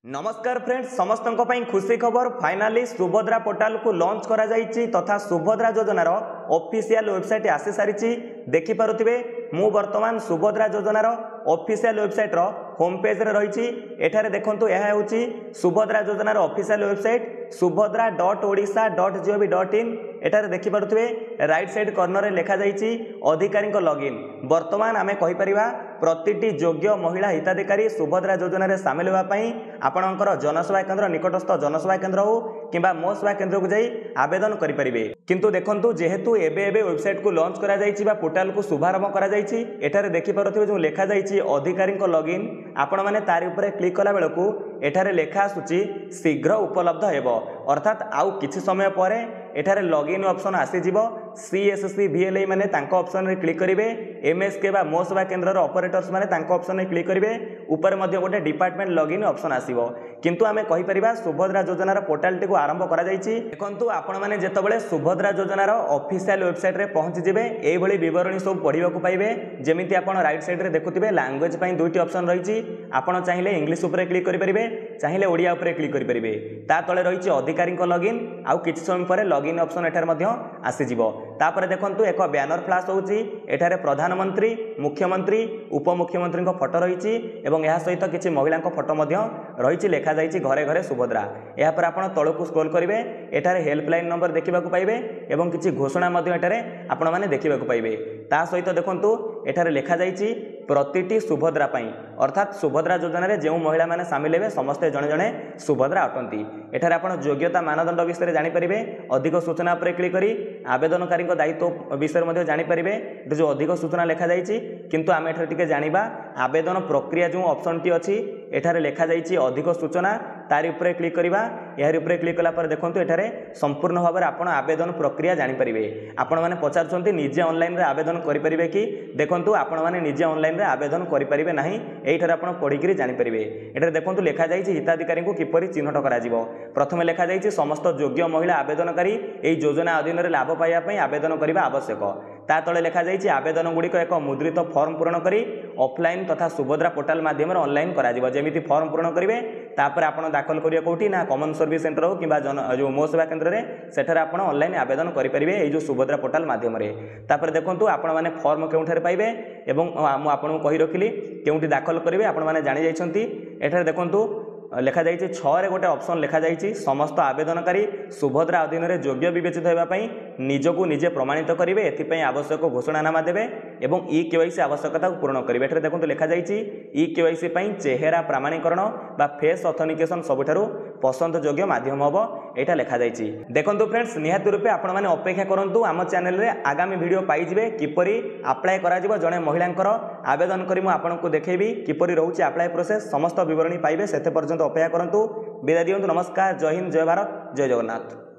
नमस्कार फ्रेंड्स समस्त खुशी खबर फाइनाली सुभद्रा पोर्टाल को लॉन्च करा जाइछि तथा सुभद्रा योजनार ऑफिशियल वेबसाइट आसी सारी देखिपे मु वर्तमान सुभद्रा योजनार ऑफिशियल वेबसाइट रो होम पेज रे रही एठारे देखंतु यह होछि सुभद्रा योजनार ऑफिशियल वेबसाइट subhadra.odisha.gov.in एठारे देखिपे राइट साइड कॉर्नर रे लिखा जाइछि अधिकारी लॉगिन वर्तमान आमे कहि परिबा प्रतिटी योग्य महिला हिताधिकारी सुभद्रा योजना रे शामिल होगा आपणकर जनसेवा केन्द्र निकटस्थ जनसेवा केन्द्र हो किंबा मो सेवा केन्द्र को जाई आवेदन करि परिबे किंतु देखंतु जेहेतु एबे वेबसाइट को लॉन्च करा जाइछि बा पोर्टल को शुभारंभ करा जाइछि एठारे देखि परथिबे जो लेखा जाइछि अधिकारी लॉगिन आपण माने तारि ऊपर क्लिक कला बेलकू एठारे लेखा आसुछि शीघ्र उपलब्ध हेबो अर्थात आउ किछि समय परे एठारे लॉगिन ऑप्शन आसी जिवो सीएससी वीएलआई माने तांको ऑप्शन रे क्लिक करिवे एमएसके बा मो सेवा केन्द्र रो ऑपरेटर्स माने तांको ऑप्शन रे क्लिक करिवे ऊपर मध्ये गोटे डिपार्टमेंट लॉगिन ऑप्शन आसीबो किंतु आमे कहि परिबा सुभद्रा योजनार पोर्टल टी को आरंभ करा जाइछि देखंतु आपण माने जेतबेले सुभद्रा योजनार ऑफिशियल वेबसाइट रे पहुंची जिवे एई भली विवरणी सब पढिबा को पाइबे जेमिति आपण राइट साइड रे देखुथिबे लैंग्वेज पई दुईटी ऑप्शन रहिछि आपण चाहिले इंग्लिश ऊपर क्लिक करि परिबे चाहिले ओडिया ऊपर क्लिक करि परिबे ता तळे रहिछि अधिकारी लॉगिन आउ किछि समय परे लॉगिन ऑप्शन एठार मध्ये आसी जिवो तापर देखंतु एक बैनर फ्लैश होउछि एठारे प्रधानमंत्री मुख्यमंत्री उपमुख्यमंत्री को फोटो रहिछि एवं या सहित किछि महिला को फोटो मध्ये रहिछि लेखा जाइछि घरे घरे सुभद्रा या पर आपण तळकु स्क्रॉल करिवे एठारे हेल्पलाइन नंबर देखिबा को पाइबे एवं किछि घोषणा मध्ये एठारे आपण माने देखिबा को पाइबे ता सहित देखंतु एठारे लेखा जाइछि प्रतिटी सुभद्रा पई अर्थात सुभद्रा योजना रे जेउ महिला माने शामिल हेबे समस्त जणे जणे सुभद्रा अटंती एठारे आपण योग्यता मानदंड विषय जानि परिबे अधिक सूचना पर क्लिक करी आवेदनकारी दायित्व विषय मध्ये जानि परिबे जो अधिक सूचना लेखा जाइछि किंतु आमे एठारे टिके जानिबा आवेदन प्रक्रिया जो ऑप्शन टी अछि एठारे लेखा जाइछि अधिक सूचना तारि ऊपर क्लिक करिबा यार ऊपर क्लिक कला पर देखंतु एठारे संपूर्ण भाव में आपण आवेदन प्रक्रिया जानि परिबे आपण माने पचारछंती निजे ऑनलाइन रे आवेदन करि परिबे कि देखंतु आपण माने निजे ऑनलाइन रे आवेदन करि परिबे नाही एठारे आपण पढि करी जानि परिबे एठारे देखंतु लेखा जाइछि हिताधिकारी को किपरि चिन्हट करा जिवो प्रथमे लेखा जाइछि समस्त योग्य महिला आवेदनकारी एई योजना अधीन रे लाभ पाइबा पई आवेदन करिबा आवश्यक ता तळे लेखा जाइछि आवेदन गुडीक एक मुद्रित फॉर्म पूर्ण करी ऑफलाइन तथा सुभद्रा पोर्टल माध्यम रे ऑनलाइन करा जिवो जेमिति फॉर्म पूर्ण करिवे तापर आपण दाखल करिया कोठी ना कॉमन सर्विस सेंटर हो किबा जो मो सेवा केन्द्र रे सेठरे आपण ऑनलाइन आवेदन करि परिबे एई जो सुभद्रा पोर्टल माध्यम रे तापर देखंतु आपण माने फॉर्म केउठारे पाइबे एवं मु आपन कहि रखिली केउठी दाखल करिवे आपण माने जानि जाइछंती एठारे देखंतु लेखा जाइछि 6 रे गोटे ऑप्शन लेखा जाइछि समस्त आवेदनकारी सुभद्रा अधीन रे योग्य विवेचित होबा पई निजको निजे प्रमाणित करिवे एथि पई आवश्यक घोषणानामा देबे एवं ई केवाईसी आवश्यकता को पूर्ण करिवे एठरे देखंतु लेखा जाइछि ई केवाईसी पई चेहरा प्रमाणीकरण बा फेस ऑथेंटिकेशन सबठारु पसंद योग्य माध्यम होबो एटा लेखा जाइछि देखंतु फ्रेंड्स निहात रूपे आपण माने अपेक्षा करंतु आम चैनल रे आगामी वीडियो पाई जिवे किपरि अप्लाई करा जिवो जणे महिलांकर आवेदन करी मु आपनको देखैबी किपरि रहउछि अप्लाई प्रोसेस समस्त विवरणी पाइबे सेते पर्यंत अपेक्षा करंतु विदाय दियंतु नमस्कार जय हिंद जय भारत जय जगन्नाथ।